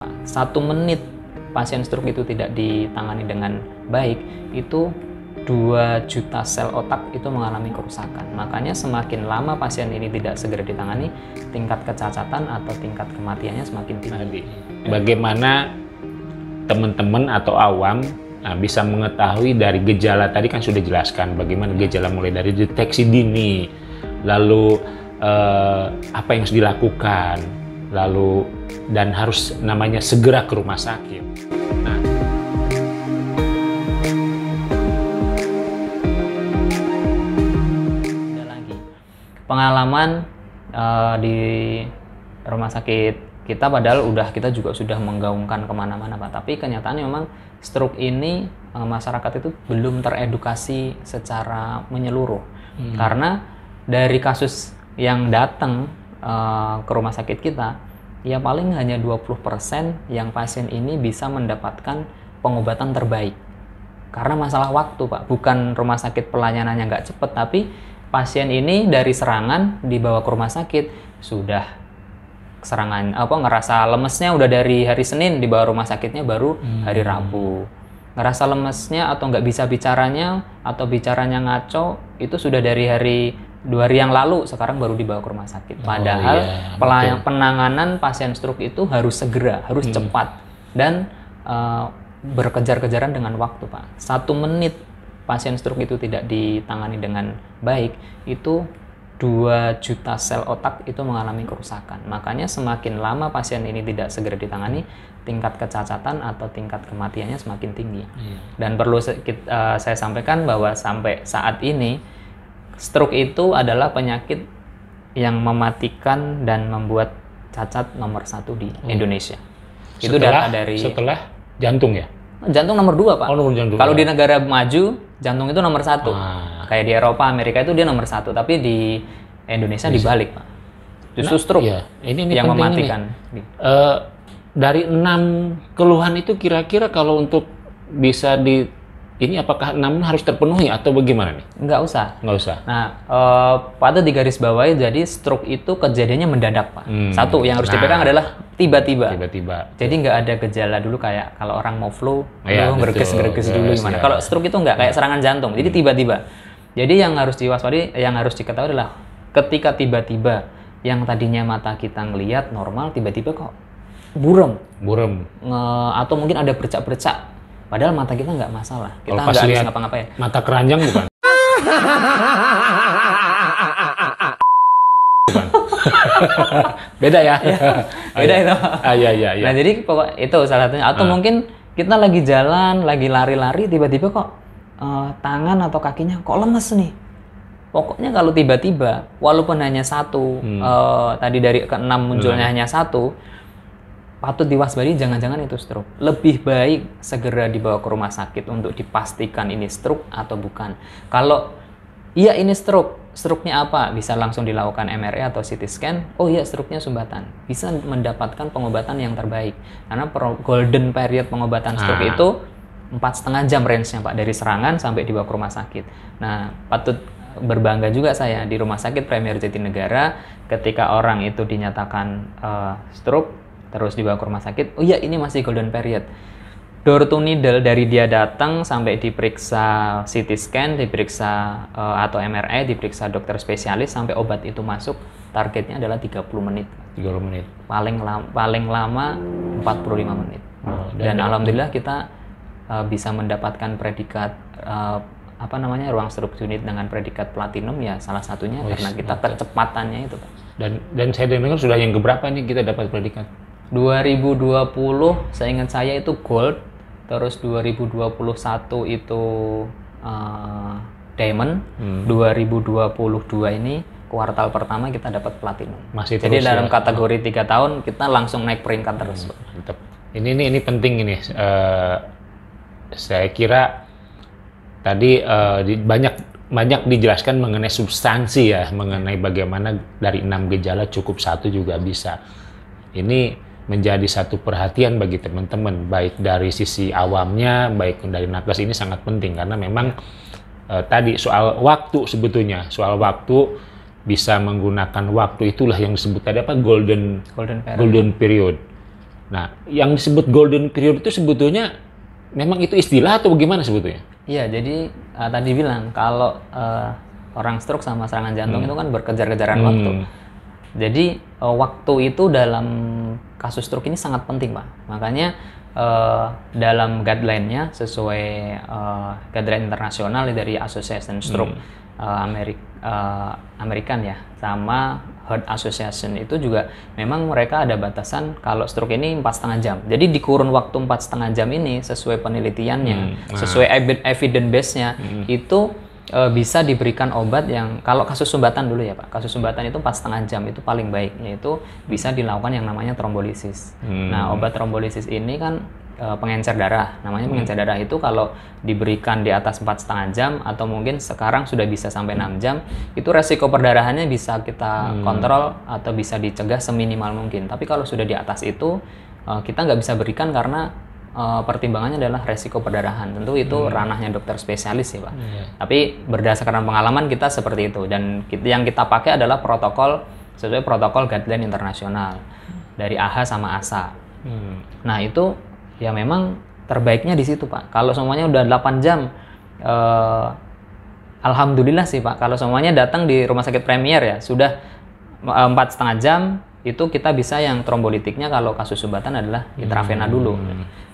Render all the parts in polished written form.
1 menit pasien stroke itu tidak ditangani dengan baik, itu 2 juta sel otak itu mengalami kerusakan. Makanya semakin lama pasien ini tidak segera ditangani, tingkat kecacatan atau tingkat kematiannya semakin tinggi. Bagaimana teman-teman atau awam bisa mengetahui dari gejala tadi kan sudah jelaskan bagaimana gejala mulai dari deteksi dini, lalu apa yang harus dilakukan, lalu dan harus namanya segera ke rumah sakit. Nah, ada lagi pengalaman di rumah sakit kita, padahal kita juga sudah menggaungkan kemana-mana Pak, tapi kenyataannya memang stroke ini masyarakat itu belum teredukasi secara menyeluruh. Karena dari kasus yang datang ke rumah sakit kita, ya paling hanya 20% yang pasien ini bisa mendapatkan pengobatan terbaik. Karena masalah waktu Pak, bukan rumah sakit pelayanannya nggak cepet, tapi pasien ini dari serangan dibawa ke rumah sakit, sudah serangan ngerasa lemesnya udah dari hari Senin, dibawa rumah sakitnya baru hari Rabu. Ngerasa lemesnya atau nggak bisa bicaranya atau bicaranya ngaco, itu sudah dari 2 hari yang lalu, sekarang baru dibawa ke rumah sakit. Padahal penanganan pasien stroke itu harus segera, harus cepat dan berkejar-kejaran dengan waktu Pak. 1 menit pasien stroke itu tidak ditangani dengan baik, itu 2 juta sel otak itu mengalami kerusakan. Makanya semakin lama pasien ini tidak segera ditangani, tingkat kecacatan atau tingkat kematiannya semakin tinggi. Dan perlu saya sampaikan bahwa sampai saat ini stroke itu adalah penyakit yang mematikan dan membuat cacat nomor 1 di Indonesia. Itu data dari setelah jantung ya? Jantung nomor 2 Pak. Nomor jantung. Kalau di negara maju, jantung itu nomor 1. Kayak di Eropa, Amerika itu dia nomor 1. Tapi di Indonesia dibalik Pak. Justru stroke ini yang mematikan. Dari 6 keluhan itu kira-kira kalau untuk bisa ini apakah 6 harus terpenuhi atau bagaimana nih? Nggak usah. Nah, patut digarisbawahi, jadi stroke itu kejadiannya mendadak Pak. Satu yang harus dipegang adalah tiba-tiba. Jadi nggak ada gejala dulu kayak kalau orang mau flu, gerges-gerges dulu gimana. Kalau stroke itu nggak, kayak serangan jantung. Jadi tiba-tiba. Jadi yang harus diwaspadai, yang harus diketahui adalah ketika tiba-tiba yang tadinya mata kita ngelihat normal, tiba-tiba kok burem. Atau mungkin ada bercak-bercak. Padahal mata kita nggak masalah, kita nggak harus ngapa-ngapain. Mata keranjang bukan? Beda ya? Beda itu. Iya. Nah jadi pokok itu salah satunya. Atau mungkin kita lagi jalan, lagi lari-lari, tiba-tiba kok tangan atau kakinya kok lemes nih. Pokoknya kalau tiba-tiba, walaupun hanya 1, tadi dari ke-6 munculnya hanya 1, patut diwaspadai jangan-jangan itu stroke. Lebih baik segera dibawa ke rumah sakit untuk dipastikan ini stroke atau bukan. Kalau iya ini stroke, stroke-nya apa? Bisa langsung dilakukan MRI atau CT scan. Oh iya, stroke-nya sumbatan. Bisa mendapatkan pengobatan yang terbaik. Karena golden period pengobatan stroke itu 4,5 jam range-nya Pak, dari serangan sampai dibawa ke rumah sakit. Nah, patut berbangga juga saya di Rumah Sakit Premier Jatinegara ketika orang itu dinyatakan stroke terus dibawa ke rumah sakit, oh iya ini masih golden period. Door to needle dari dia datang sampai diperiksa CT scan, diperiksa atau MRI, diperiksa dokter spesialis sampai obat itu masuk, targetnya adalah 30 menit. 30 menit. Paling lama 45 menit. Dan alhamdulillah kita bisa mendapatkan predikat ruang stroke unit dengan predikat platinum ya, salah satunya karena kita kecepatannya itu Pak. Dan saya dengar sudah yang keberapa nih kita dapat predikat? 2020 seingat saya itu gold, terus 2021 itu diamond, 2022 ini kuartal pertama kita dapat platinum. Jadi dalam kategori 3 tahun kita langsung naik peringkat terus. Mantap. Ini penting ini. Saya kira tadi banyak dijelaskan mengenai substansi ya, mengenai bagaimana dari 6 gejala cukup 1 juga bisa. Ini menjadi satu perhatian bagi teman-teman, baik dari sisi awamnya, baik dari nakes. Ini sangat penting karena memang tadi soal waktu, sebetulnya soal waktu, bisa menggunakan waktu itulah yang disebut tadi golden period. Nah, yang disebut golden period itu sebetulnya memang itu istilah atau bagaimana sebetulnya? Iya, jadi tadi bilang kalau orang stroke sama serangan jantung itu kan berkejar-kejaran waktu. Jadi waktu itu dalam kasus stroke ini sangat penting, Pak. Makanya dalam guideline-nya sesuai guideline internasional dari Association Stroke American ya, sama Heart Association itu juga memang mereka ada batasan kalau stroke ini 4,5 jam. Jadi di kurun waktu 4,5 jam ini sesuai penelitiannya, sesuai evidence base-nya itu bisa diberikan obat yang kalau kasus sumbatan dulu ya Pak. Kasus sumbatan itu 4,5 jam itu paling baik, yaitu bisa dilakukan yang namanya trombolisis. Nah, obat trombolisis ini kan pengencer darah. Namanya pengencer darah itu kalau diberikan di atas 4,5 jam atau mungkin sekarang sudah bisa sampai 6 jam, itu resiko perdarahannya bisa kita kontrol atau bisa dicegah seminimal mungkin. Tapi kalau sudah di atas itu kita nggak bisa berikan karena pertimbangannya adalah resiko perdarahan. Tentu itu ranahnya dokter spesialis ya Pak. Tapi berdasarkan pengalaman kita seperti itu, dan yang kita pakai adalah protokol sesuai protokol guideline internasional dari AHA sama ASA. Nah itu ya memang terbaiknya di situ Pak. Kalau semuanya udah 8 jam, alhamdulillah sih Pak. Kalau semuanya datang di rumah sakit Premier ya sudah 4,5 jam, itu kita bisa yang trombolitiknya kalau kasus sumbatan adalah intravena dulu.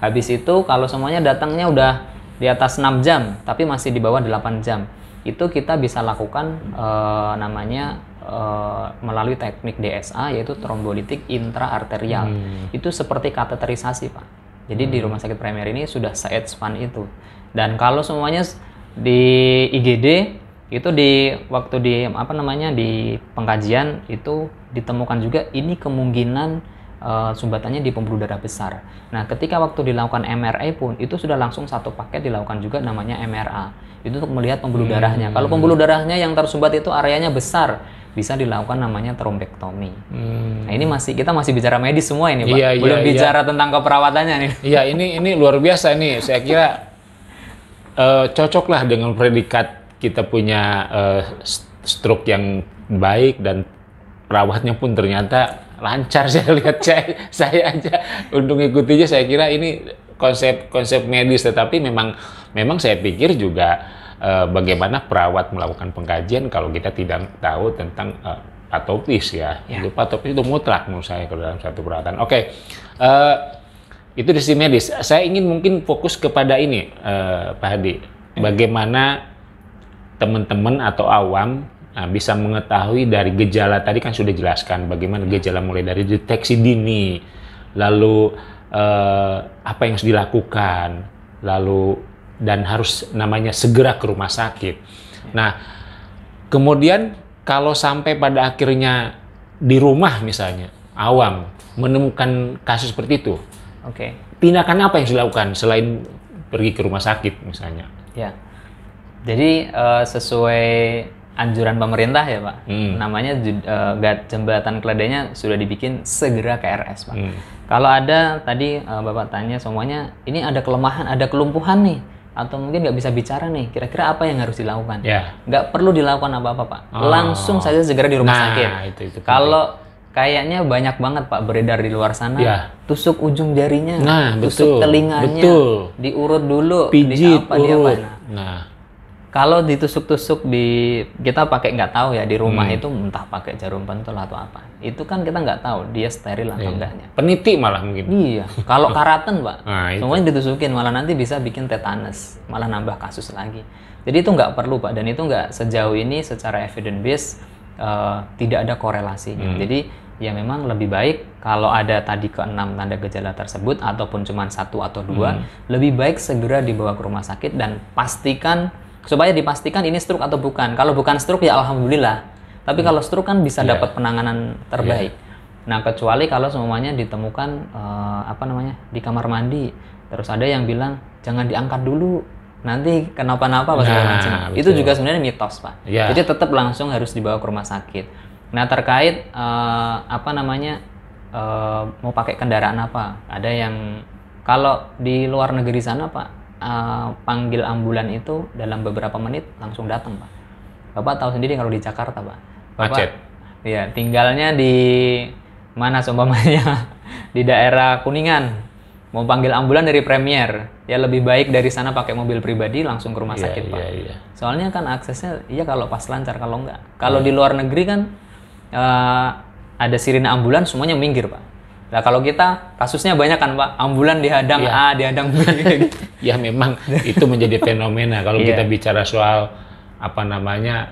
Habis itu kalau semuanya datangnya udah di atas 6 jam tapi masih di bawah 8 jam, itu kita bisa lakukan namanya melalui teknik DSA, yaitu trombolitik intraarterial. Itu seperti kateterisasi Pak. Jadi di rumah sakit Premier ini sudah se-advance itu. Dan kalau semuanya di IGD itu di waktu di di pengkajian itu ditemukan juga ini kemungkinan sumbatannya di pembuluh darah besar. Nah, ketika waktu dilakukan MRI pun itu sudah langsung satu paket dilakukan juga namanya MRA. Itu untuk melihat pembuluh darahnya. Kalau pembuluh darahnya yang tersumbat itu areanya besar, bisa dilakukan namanya trombektomi. Nah, ini kita masih bicara medis semua ini, Pak. Belum bicara tentang keperawatannya nih. Iya, ini luar biasa nih. Saya kira cocoklah dengan predikat kita punya stroke yang baik dan perawatnya pun ternyata lancar. Saya lihat saya aja untuk ngikutinya, saya kira ini konsep medis, tetapi memang saya pikir juga bagaimana perawat melakukan pengkajian kalau kita tidak tahu tentang patopis ya. Itu patopis itu mutlak menurut saya kalau dalam satu perawatan. Oke. Itu dari sisi medis. Saya ingin mungkin fokus kepada ini Pak Hadi. Bagaimana teman-teman atau awam bisa mengetahui dari gejala, tadi kan sudah jelaskan bagaimana gejala mulai dari deteksi dini, lalu apa yang harus dilakukan, lalu dan harus namanya segera ke rumah sakit. Nah, kemudian kalau sampai pada akhirnya di rumah misalnya awam menemukan kasus seperti itu, tindakan apa yang harus dilakukan selain pergi ke rumah sakit misalnya? Ya. Jadi sesuai anjuran pemerintah ya Pak, namanya jembatan keledainya sudah dibikin segera ke RS Pak. Kalau ada tadi Bapak tanya semuanya, ini ada kelemahan, ada kelumpuhan nih, atau mungkin nggak bisa bicara nih, kira-kira apa yang harus dilakukan? Nggak perlu dilakukan apa-apa Pak, langsung saja segera di rumah sakit. Itu kalau kayaknya banyak banget Pak beredar di luar sana, tusuk ujung jarinya, tusuk telinganya, diurut dulu, pijit, urut. Kalau ditusuk-tusuk kita pakai nggak tahu ya di rumah itu entah pakai jarum pentul atau apa, itu kan kita nggak tahu dia steril atau enggaknya. Peniti malah mungkin. Iya. Kalau karaten Pak, semuanya ditusukin malah nanti bisa bikin tetanus, malah nambah kasus lagi. Jadi itu nggak perlu Pak, dan itu nggak sejauh ini secara evidence base tidak ada korelasinya. Jadi ya memang lebih baik kalau ada tadi ke-6 tanda gejala tersebut ataupun cuma 1 atau 2, lebih baik segera dibawa ke rumah sakit dan supaya dipastikan ini stroke atau bukan. Kalau bukan stroke ya alhamdulillah. Tapi kalau stroke kan bisa dapat penanganan terbaik. Nah, kecuali kalau semuanya ditemukan di kamar mandi. Terus ada yang bilang jangan diangkat dulu, nanti kenapa-napa segala macam. Itu juga sebenarnya mitos, Pak. Jadi tetap langsung harus dibawa ke rumah sakit. Nah, terkait mau pakai kendaraan apa? Ada yang kalau di luar negeri sana, Pak, panggil ambulan itu dalam beberapa menit langsung datang Pak. Bapak tahu sendiri kalau di Jakarta Pak, macet. Iya, tinggalnya di mana seumpamanya di daerah Kuningan. Mau panggil ambulan dari Premier, ya lebih baik dari sana pakai mobil pribadi langsung ke rumah sakit, Pak. Soalnya kan aksesnya, iya kalau pas lancar, kalau enggak. Kalau di luar negeri kan ada sirine ambulan, semuanya minggir, Pak. Nah kalau kita kasusnya banyak kan, Pak, ambulan dihadang A, dihadang B. Ya memang itu menjadi fenomena kalau kita bicara soal apa namanya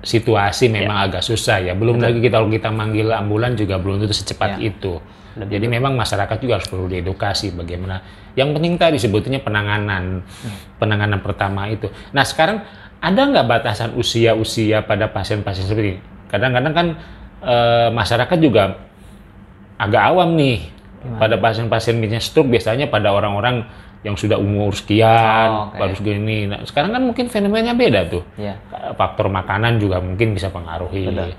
situasi memang agak susah ya. Belum lagi kalau kita manggil ambulan juga belum tentu secepat itu. Jadi memang masyarakat juga harus perlu diedukasi bagaimana. Yang penting tadi sebetulnya penanganan pertama itu. Nah sekarang ada nggak batasan usia pada pasien-pasien seperti ini? Kadang-kadang kan masyarakat juga agak awam nih. Pada pasien-pasien misalnya stroke biasanya pada orang-orang yang sudah umur sekian, baru segini. Nah, sekarang kan mungkin fenomenanya beda tuh. Faktor makanan juga mungkin bisa pengaruhi. Nah.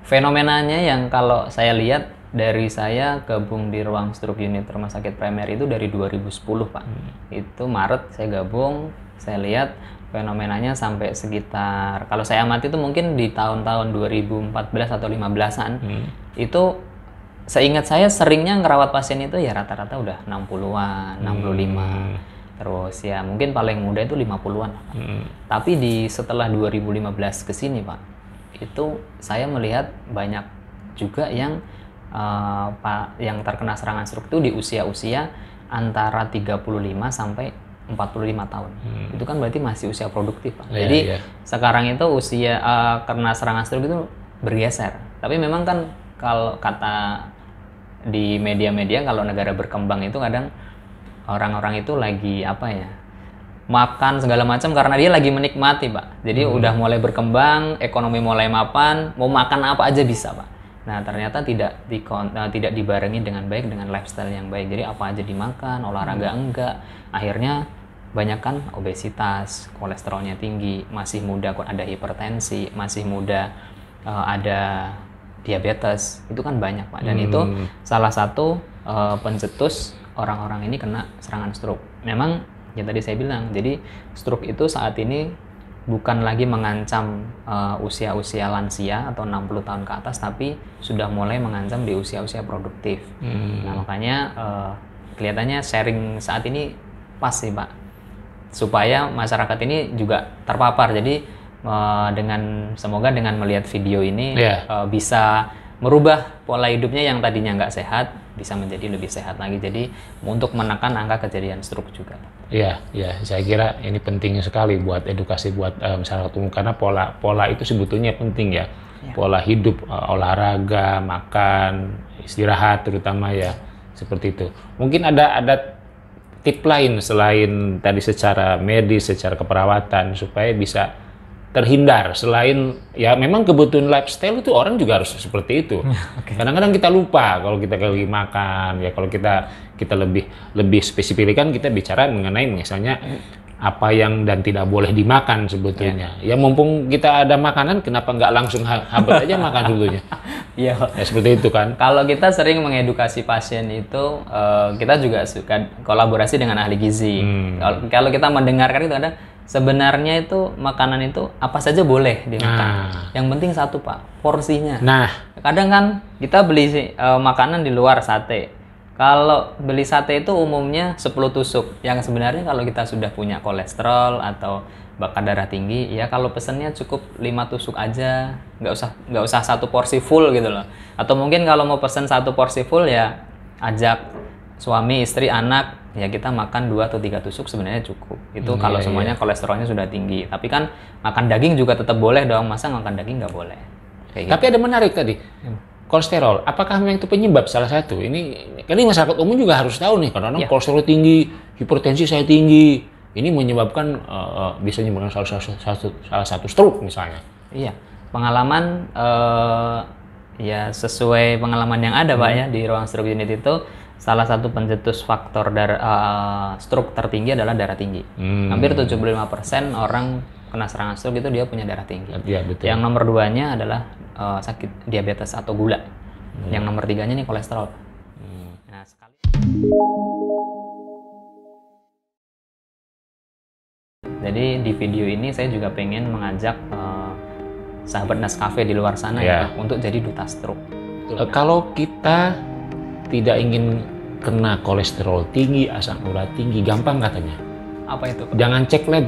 Fenomenanya yang kalau saya lihat dari saya gabung di ruang stroke unit Rumah Sakit Premier itu dari 2010, Pak. Itu Maret saya gabung, saya lihat fenomenanya sampai sekitar, kalau saya amati itu mungkin di tahun-tahun 2014 atau 15-an, itu seingat saya seringnya ngerawat pasien itu ya rata-rata udah 60-an, 65. Terus ya mungkin paling muda itu 50-an. Tapi setelah 2015 ke sini, Pak, itu saya melihat banyak juga yang terkena serangan stroke itu di usia-usia antara 35 sampai 45 tahun. Itu kan berarti masih usia produktif, Pak. Jadi sekarang itu usia kena serangan stroke itu bergeser. Tapi memang kan kalau kata di media-media, kalau negara berkembang itu kadang orang-orang itu lagi makan segala macam karena dia lagi menikmati, Pak. Jadi udah mulai berkembang, ekonomi mulai mapan, mau makan apa aja bisa, Pak. Nah ternyata tidak dibarengi dengan baik dengan lifestyle yang baik. Jadi apa aja dimakan, olahraga enggak. Akhirnya banyak kan obesitas, kolesterolnya tinggi, masih muda kok ada hipertensi, masih muda ada diabetes. Itu kan banyak, Pak. Dan itu salah satu pencetus orang-orang ini kena serangan stroke. Memang ya tadi saya bilang, jadi stroke itu saat ini bukan lagi mengancam usia-usia lansia atau 60 tahun ke atas, tapi sudah mulai mengancam di usia-usia produktif. Nah makanya kelihatannya sharing saat ini pas sih, Pak, supaya masyarakat ini juga terpapar. Jadi semoga dengan melihat video ini bisa merubah pola hidupnya yang tadinya nggak sehat bisa menjadi lebih sehat lagi. Jadi untuk menekan angka kejadian stroke juga. Iya, saya kira ini penting sekali buat edukasi buat masyarakat umum, karena pola itu sebetulnya penting ya. Pola hidup, olahraga, makan, istirahat terutama ya, seperti itu. Mungkin ada tip lain selain tadi secara medis, secara keperawatan supaya bisa terhindar, selain ya memang kebutuhan lifestyle itu orang juga harus seperti itu. Kadang-kadang kita lupa kalau kita lagi makan, ya kalau kita lebih spesifik kan kita bicara mengenai misalnya apa yang dan tidak boleh dimakan sebetulnya. Ya mumpung kita ada makanan, kenapa nggak langsung habis aja makan sebetulnya. Ya seperti itu kan. Kalau kita sering mengedukasi pasien itu, kita juga suka kolaborasi dengan ahli gizi. Kalau kita mendengarkan itu ada sebenarnya itu makanan itu apa saja boleh dimakan. Yang penting satu, Pak, porsinya. Kadang kan kita beli makanan di luar, sate. Kalau beli sate itu umumnya 10 tusuk. Yang sebenarnya kalau kita sudah punya kolesterol atau bakar darah tinggi, ya kalau pesennya cukup 5 tusuk aja, nggak usah satu porsi full gitu loh. Atau mungkin kalau mau pesen satu porsi full ya ajak suami, istri, anak, ya kita makan 2 atau 3 tusuk sebenarnya cukup. Itu kalau semuanya kolesterolnya sudah tinggi. Tapi kan makan daging juga tetap boleh dong, masa makan daging nggak boleh. Tapi ada menarik tadi, kolesterol. Apakah memang itu penyebab salah satu? Ini masyarakat umum juga harus tahu nih, karena kolesterol tinggi, hipertensi saya tinggi, ini menyebabkan bisa menyebabkan salah satu stroke misalnya. Iya, pengalaman ya sesuai pengalaman yang ada, Pak, ya di ruang stroke unit itu. Salah satu pencetus faktor stroke tertinggi adalah darah tinggi. Hampir 75% orang kena serangan stroke itu dia punya darah tinggi. Ya, betul. Yang nomor 2-nya adalah sakit diabetes atau gula. Yang nomor 3-nya nih kolesterol. Nah, jadi di video ini saya juga pengen mengajak sahabat Nescafe di luar sana ya untuk jadi duta stroke. Kalau kita tidak ingin kena kolesterol tinggi, asam urat tinggi, gampang katanya. Apa itu? Jangan cek lab.